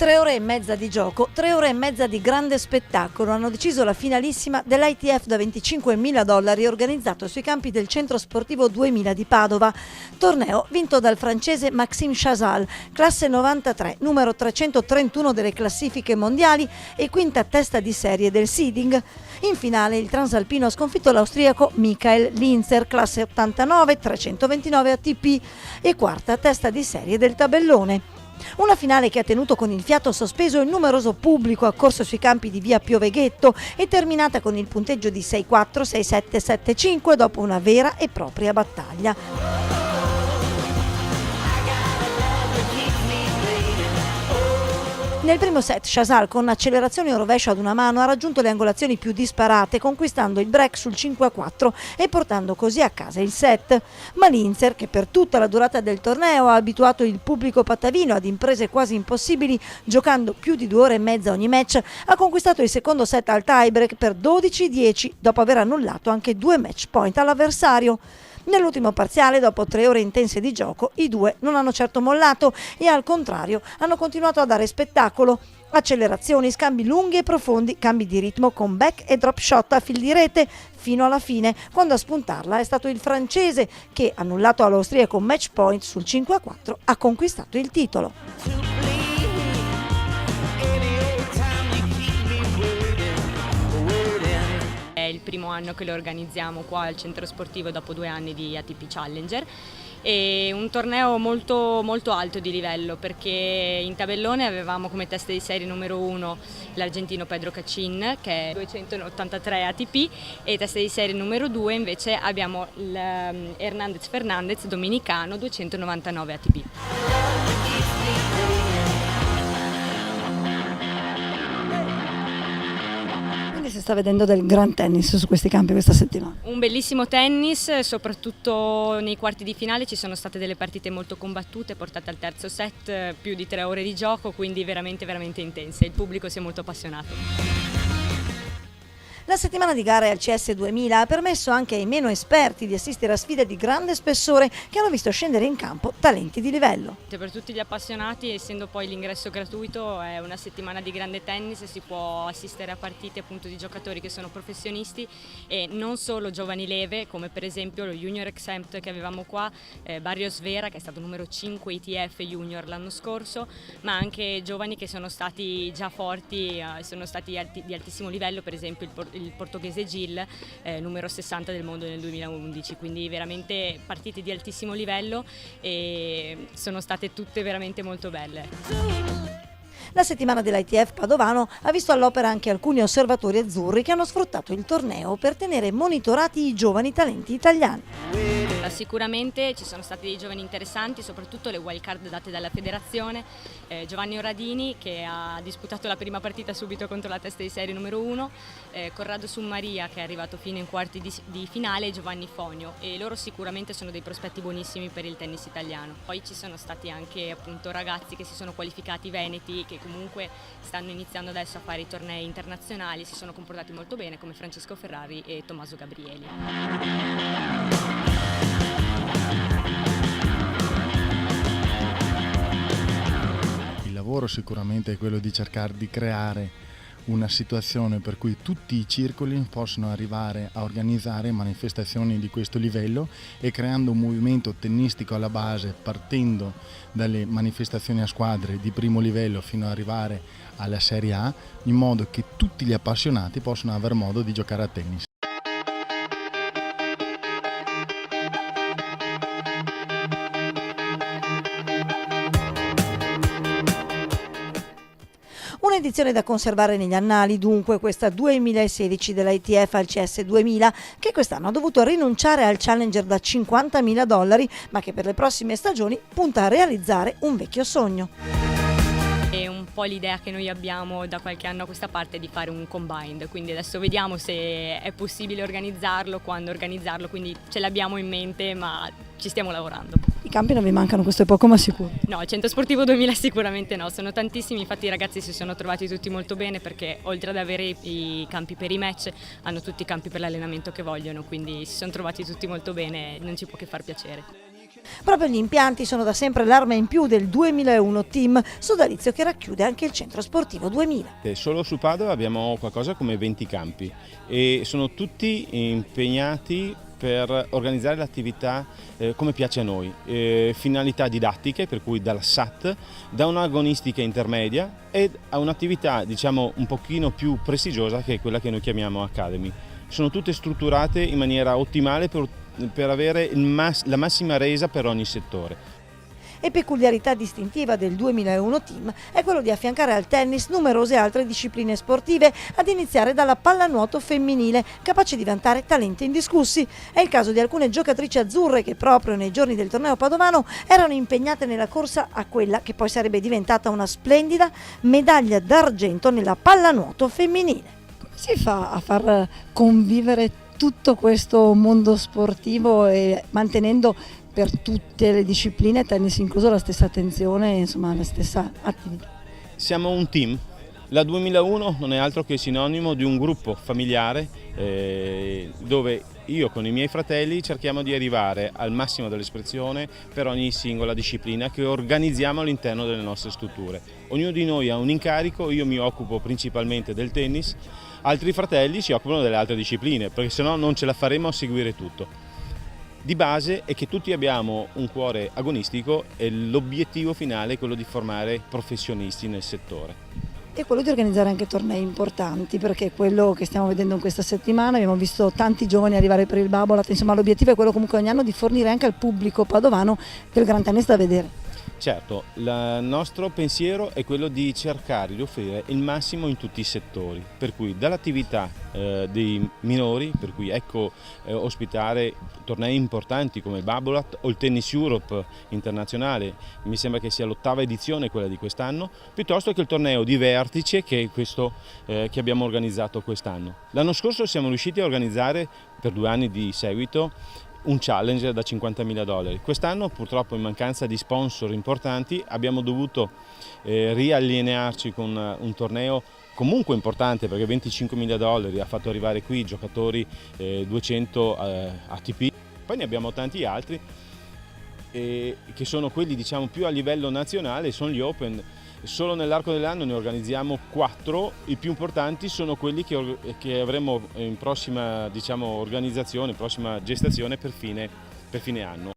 3 ore e mezza di gioco, 3 ore e mezza di grande spettacolo hanno deciso la finalissima dell'ITF da $25.000 organizzato sui campi del Centro Sportivo 2000 di Padova. Torneo vinto dal francese Maxime Chazal, classe 93, numero 331 delle classifiche mondiali e quinta testa di serie del seeding. In finale il transalpino ha sconfitto l'austriaco Michael Linzer, classe 89, 329 ATP e quarta testa di serie del tabellone. Una finale che ha tenuto con il fiato sospeso il numeroso pubblico accorso sui campi di via Pioveghetto e terminata con il punteggio di 6-4, 6-7, 7-5 dopo una vera e propria battaglia. Nel primo set Chazal con accelerazione e rovescio ad una mano ha raggiunto le angolazioni più disparate, conquistando il break sul 5-4 e portando così a casa il set. Ma Linzer, che per tutta la durata del torneo ha abituato il pubblico pattavino ad imprese quasi impossibili, giocando più di 2 ore e mezza ogni match, ha conquistato il secondo set al tiebreak per 12-10 dopo aver annullato anche 2 match point all'avversario. Nell'ultimo parziale, dopo 3 ore intense di gioco, i due non hanno certo mollato e al contrario hanno continuato a dare spettacolo. Accelerazioni, scambi lunghi e profondi, cambi di ritmo con back e drop shot a fil di rete fino alla fine, quando a spuntarla è stato il francese che, annullato all'austriaco match point sul 5-4, ha conquistato il titolo. È il primo anno che lo organizziamo qua al centro sportivo dopo 2 anni di ATP Challenger. È un torneo molto, molto alto di livello, perché in tabellone avevamo come testa di serie numero 1 l'argentino Pedro Cachin, che è 283 ATP, e testa di serie numero 2 invece abbiamo Hernández Fernández dominicano, 299 ATP. Si sta vedendo del gran tennis su questi campi questa settimana. Un bellissimo tennis, soprattutto nei quarti di finale ci sono state delle partite molto combattute, portate al terzo set, più di 3 ore di gioco, quindi veramente intense. Il pubblico si è molto appassionato. La settimana di gare al CS 2000 ha permesso anche ai meno esperti di assistere a sfide di grande spessore che hanno visto scendere in campo talenti di livello. Per tutti gli appassionati, essendo poi l'ingresso gratuito, è una settimana di grande tennis e si può assistere a partite appunto di giocatori che sono professionisti e non solo giovani leve, come per esempio lo Junior Exempt che avevamo qua, Barrios Vera, che è stato numero 5 ITF Junior l'anno scorso, ma anche giovani che sono stati già forti, sono stati di altissimo livello, per esempio il portoghese Gil, numero 60 del mondo nel 2011, quindi veramente partite di altissimo livello e sono state tutte veramente molto belle. La settimana dell'ITF Padovano ha visto all'opera anche alcuni osservatori azzurri che hanno sfruttato il torneo per tenere monitorati i giovani talenti italiani. Sicuramente ci sono stati dei giovani interessanti, soprattutto le wild card date dalla federazione. Giovanni Oradini, che ha disputato la prima partita subito contro la testa di serie numero 1, Corrado Summaria, che è arrivato fino in quarti di finale, e Giovanni Fonio, e loro sicuramente sono dei prospetti buonissimi per il tennis italiano. Poi ci sono stati anche appunto ragazzi che si sono qualificati veneti, che comunque stanno iniziando adesso a fare i tornei internazionali, si sono comportati molto bene, come Francesco Ferrari e Tommaso Gabrieli. Il lavoro sicuramente è quello di cercare di creare una situazione per cui tutti i circoli possono arrivare a organizzare manifestazioni di questo livello e creando un movimento tennistico alla base, partendo dalle manifestazioni a squadre di primo livello fino ad arrivare alla Serie A, in modo che tutti gli appassionati possano aver modo di giocare a tennis. Un'edizione da conservare negli annali, dunque, questa 2016 dell'ITF al CS 2000, che quest'anno ha dovuto rinunciare al Challenger da $50.000, ma che per le prossime stagioni punta a realizzare un vecchio sogno. È un po' l'idea che noi abbiamo da qualche anno a questa parte di fare un combined, quindi adesso vediamo se è possibile organizzarlo, quando organizzarlo, quindi ce l'abbiamo in mente, ma ci stiamo lavorando. I campi non vi mancano, questo è poco ma sicuro. No, il Centro Sportivo 2000 sicuramente no, sono tantissimi, infatti i ragazzi si sono trovati tutti molto bene, perché oltre ad avere i campi per i match hanno tutti i campi per l'allenamento che vogliono, quindi si sono trovati tutti molto bene, non ci può che far piacere. Proprio gli impianti sono da sempre l'arma in più del 2001 team, sodalizio che racchiude anche il centro sportivo 2000. Solo su Padova abbiamo qualcosa come 20 campi e sono tutti impegnati per organizzare l'attività come piace a noi, finalità didattiche, per cui dalla SAT, da un'agonistica intermedia e a un'attività diciamo un pochino più prestigiosa che è quella che noi chiamiamo Academy. Sono tutte strutturate in maniera ottimale per avere la massima resa per ogni settore. E peculiarità distintiva del 2001 team è quello di affiancare al tennis numerose altre discipline sportive, ad iniziare dalla pallanuoto femminile, capace di vantare talenti indiscussi. È il caso di alcune giocatrici azzurre che proprio nei giorni del torneo padovano erano impegnate nella corsa a quella che poi sarebbe diventata una splendida medaglia d'argento nella pallanuoto femminile. Come si fa a far convivere tutto questo mondo sportivo e mantenendo per tutte le discipline, tennis incluso, la stessa attenzione, insomma la stessa attività? Siamo un team. La 2001 non è altro che sinonimo di un gruppo familiare dove io con i miei fratelli cerchiamo di arrivare al massimo dell'espressione per ogni singola disciplina che organizziamo all'interno delle nostre strutture. Ognuno di noi ha un incarico, io mi occupo principalmente del tennis, altri fratelli si occupano delle altre discipline, perché sennò non ce la faremo a seguire tutto. Di base è che tutti abbiamo un cuore agonistico e l'obiettivo finale è quello di formare professionisti nel settore. E quello di organizzare anche tornei importanti, perché quello che stiamo vedendo in questa settimana, abbiamo visto tanti giovani arrivare per il Babolat, insomma l'obiettivo è quello comunque ogni anno di fornire anche al pubblico padovano del gran tennis da vedere. Certo, il nostro pensiero è quello di cercare di offrire il massimo in tutti i settori, per cui dall'attività dei minori, per cui ecco ospitare tornei importanti come il Babolat o il Tennis Europe internazionale, mi sembra che sia l'8ª edizione quella di quest'anno, piuttosto che il torneo di vertice che è questo che abbiamo organizzato quest'anno. L'anno scorso siamo riusciti a organizzare per 2 anni di seguito un challenge da $50.000. Quest'anno purtroppo in mancanza di sponsor importanti abbiamo dovuto riallinearci con un torneo comunque importante, perché $25.000 ha fatto arrivare qui giocatori 200 ATP, poi ne abbiamo tanti altri che sono quelli diciamo più a livello nazionale, sono gli Open. Solo nell'arco dell'anno ne organizziamo 4, i più importanti sono quelli che avremo in prossima diciamo, organizzazione, prossima gestazione per fine anno.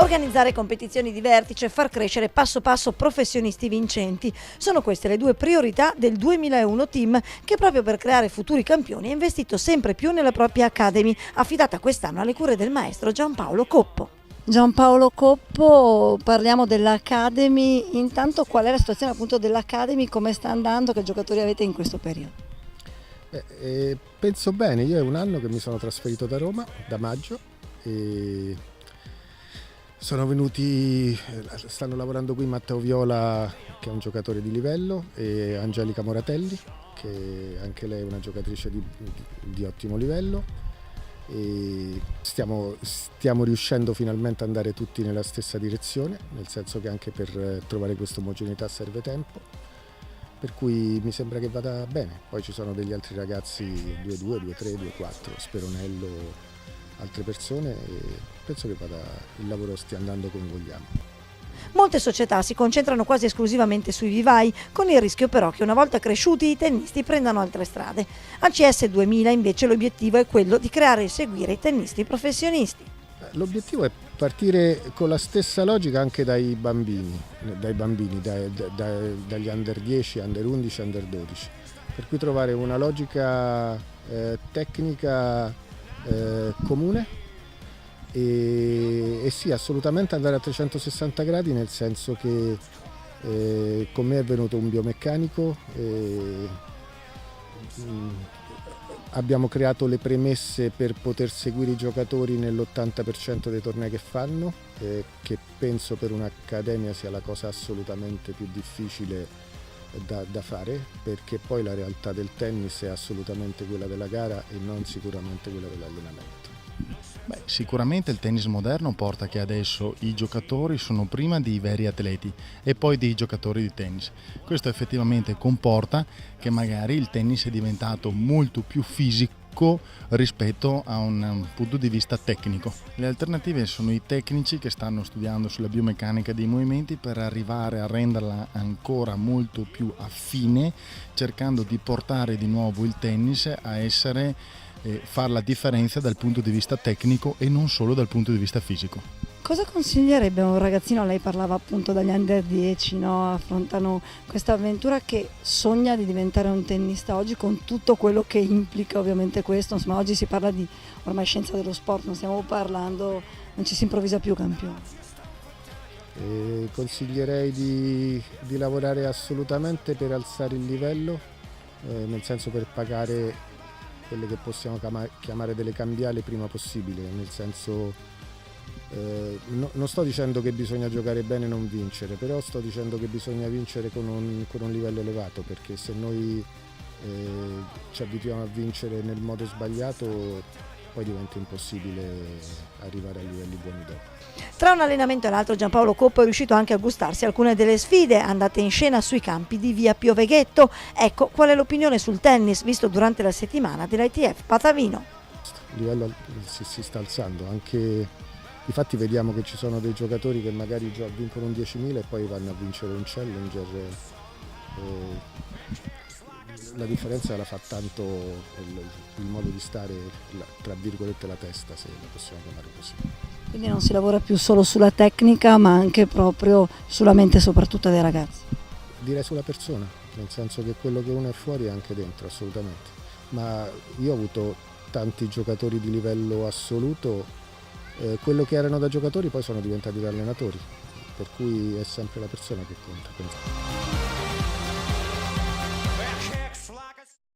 Organizzare competizioni di vertice e far crescere passo passo professionisti vincenti. Sono queste le 2 priorità del 2001 team, che proprio per creare futuri campioni ha investito sempre più nella propria Academy, affidata quest'anno alle cure del maestro Giampaolo Coppo. Giampaolo Coppo, parliamo dell'Academy. Intanto qual è la situazione appunto dell'Academy, come sta andando, che giocatori avete in questo periodo? Penso bene, io è un anno che mi sono trasferito da Roma, da maggio, e sono venuti, stanno lavorando qui Matteo Viola, che è un giocatore di livello, e Angelica Moratelli, che anche lei è una giocatrice di ottimo livello, e stiamo riuscendo finalmente ad andare tutti nella stessa direzione, nel senso che anche per trovare questa omogeneità serve tempo, per cui mi sembra che vada bene. Poi ci sono degli altri ragazzi 2-2, 2-3, 2-4, Speronello, altre persone, e penso che il lavoro stia andando come vogliamo. Molte società si concentrano quasi esclusivamente sui vivai, con il rischio però che una volta cresciuti i tennisti prendano altre strade. ACS 2000 invece l'obiettivo è quello di creare e seguire i tennisti professionisti. L'obiettivo è partire con la stessa logica anche dai bambini, dagli under 10, under 11, under 12, per cui trovare una logica tecnica comune e sì, assolutamente andare a 360 gradi, nel senso che con me è venuto un biomeccanico, abbiamo creato le premesse per poter seguire i giocatori nell'80% dei tornei che fanno, che penso per un'accademia sia la cosa assolutamente più difficile da fare, perché poi la realtà del tennis è assolutamente quella della gara e non sicuramente quella dell'allenamento. Sicuramente il tennis moderno porta che adesso i giocatori sono prima dei veri atleti e poi dei giocatori di tennis. Questo effettivamente comporta che magari il tennis è diventato molto più fisico blocco rispetto a un punto di vista tecnico. Le alternative sono i tecnici che stanno studiando sulla biomeccanica dei movimenti per arrivare a renderla ancora molto più affine, cercando di portare di nuovo il tennis a essere far la differenza dal punto di vista tecnico e non solo dal punto di vista fisico. Cosa consiglierebbe a un ragazzino? Lei parlava appunto dagli under 10, no? Affrontano questa avventura, che sogna di diventare un tennista oggi, con tutto quello che implica ovviamente questo. Insomma, oggi si parla di ormai scienza dello sport, non stiamo parlando, non ci si improvvisa più campione. Consiglierei di lavorare assolutamente per alzare il livello, nel senso per pagare quelle che possiamo chiamare delle cambiali prima possibile, nel senso non sto dicendo che bisogna giocare bene e non vincere, però sto dicendo che bisogna vincere con un livello elevato, perché se noi ci abituiamo a vincere nel modo sbagliato poi diventa impossibile arrivare a livelli buoni dopo. Tra un allenamento e l'altro Giampaolo Coppo è riuscito anche a gustarsi alcune delle sfide andate in scena sui campi di via Pioveghetto. Ecco qual è l'opinione sul tennis visto durante la settimana dell'ITF Patavino. Il livello si sta alzando, anche infatti vediamo che ci sono dei giocatori che magari già vincono un 10.000 e poi vanno a vincere un Challenger. La differenza la fa tanto il modo di stare, tra virgolette, la testa, se la possiamo chiamare così. Quindi non si lavora più solo sulla tecnica, ma anche proprio sulla mente soprattutto dei ragazzi. Direi sulla persona, nel senso che quello che uno è fuori è anche dentro, assolutamente. Ma io ho avuto tanti giocatori di livello assoluto, quello che erano da giocatori poi sono diventati da allenatori, per cui è sempre la persona che conta.